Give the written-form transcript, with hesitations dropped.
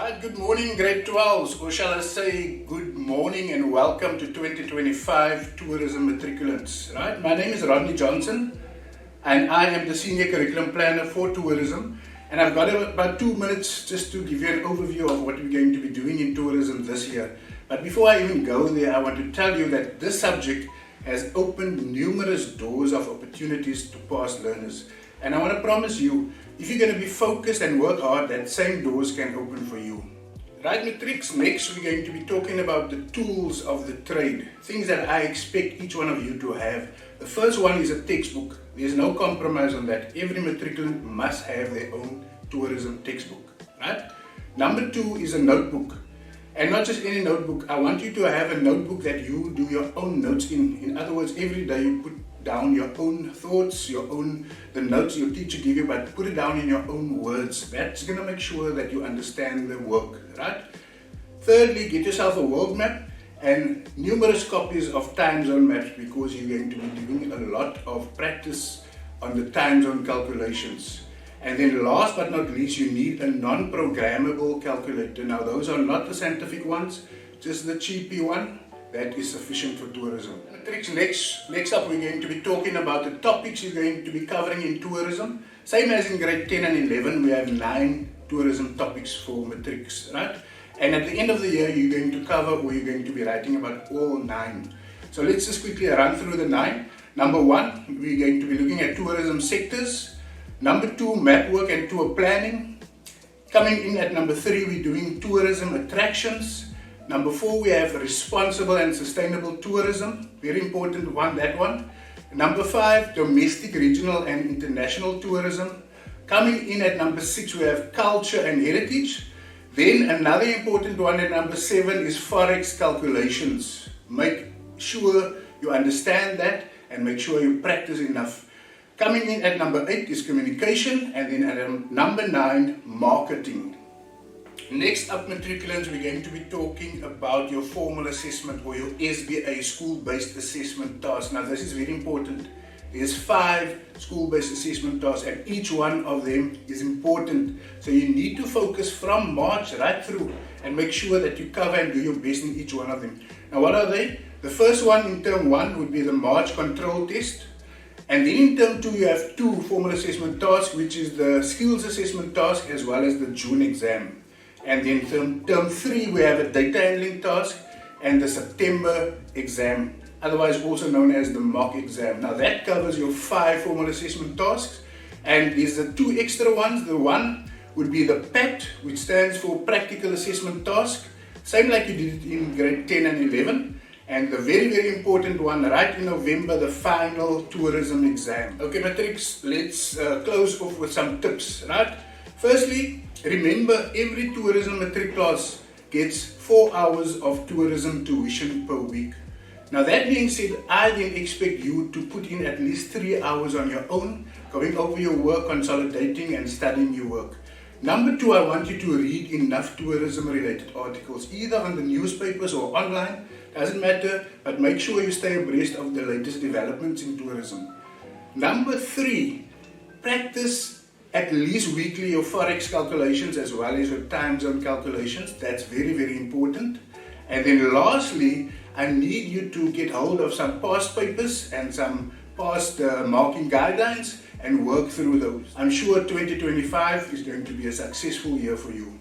Right, good morning grade 12s, or shall I say good morning and welcome to 2025 tourism matriculants. Right, my name is Rodney Johnson and I am the senior curriculum planner for tourism, and I've got about 2 minutes just to give you an overview of what we're going to be doing in tourism this year. But before I even go there, I want to tell you that this subject has opened numerous doors of opportunities to past learners. And I want to promise you, if you're going to be focused and work hard, that same doors can open for you. Right, Matrix, next we're going to be talking about the tools of the trade, things that I expect each one of you to have. The first one is a textbook. There's no compromise on that. Every matriculant must have their own tourism textbook. Right? Number 2 is a notebook. And not just any notebook. I want you to have a notebook that you do your own notes in. In other words, every day you put down your own thoughts, the notes your teacher give you, but put it down in your own words. That's going to make sure that you understand the work, right? Thirdly, get yourself a world map and numerous copies of time zone maps, because you're going to be doing a lot of practice on the time zone calculations. And then last but not least, you need a non-programmable calculator. Now those are not the scientific ones, just the cheapy one. That is sufficient for tourism. Next up, we're going to be talking about the topics you're going to be covering in tourism. Same as in grade 10 and 11, we have 9 tourism topics for matrics, right? And at the end of the year, you're going to cover, or you're going to be writing about all 9. So let's just quickly run through the 9. Number 1, we're going to be looking at tourism sectors. Number 2, map work and tour planning. Coming in at number 3, we're doing tourism attractions. Number 4, we have responsible and sustainable tourism. Very important one, that one. Number 5, domestic, regional and international tourism. Coming in at number 6, we have culture and heritage. Then another important one at number 7 is forex calculations. Make sure you understand that and make sure you practice enough. Coming in at number 8 is communication, and then at number 9, marketing. Next up, matriculants, we're going to be talking about your formal assessment, or your SBA, school-based assessment task. Now this is very important. There's 5 school-based assessment tasks and each one of them is important. So you need to focus from March right through and make sure that you cover and do your best in each one of them. Now what are they? The first one in term 1 would be the March control test. And then in term 2 you have 2 formal assessment tasks, which is the skills assessment task as well as the June exam. And then term 3 we have a data handling task and the September exam, otherwise also known as the mock exam. Now that covers your 5 formal assessment tasks, and there's the 2 extra ones. The one would be the PAT, which stands for practical assessment task, same like you did it in grade 10 and 11. And the very important one right in November, the final tourism exam. Okay matrix, let's close off with some tips, right? Firstly, remember every tourism matric class gets 4 hours of tourism tuition per week. Now that being said, I then expect you to put in at least 3 hours on your own, going over your work, consolidating and studying your work. Number 2, I want you to read enough tourism related articles, either on the newspapers or online, doesn't matter, but make sure you stay abreast of the latest developments in tourism. Number 3, practice at least weekly your forex calculations as well as your time zone calculations. That's very important. And then lastly, I need you to get hold of some past papers and some past marking guidelines and work through those. I'm sure 2025 is going to be a successful year for you.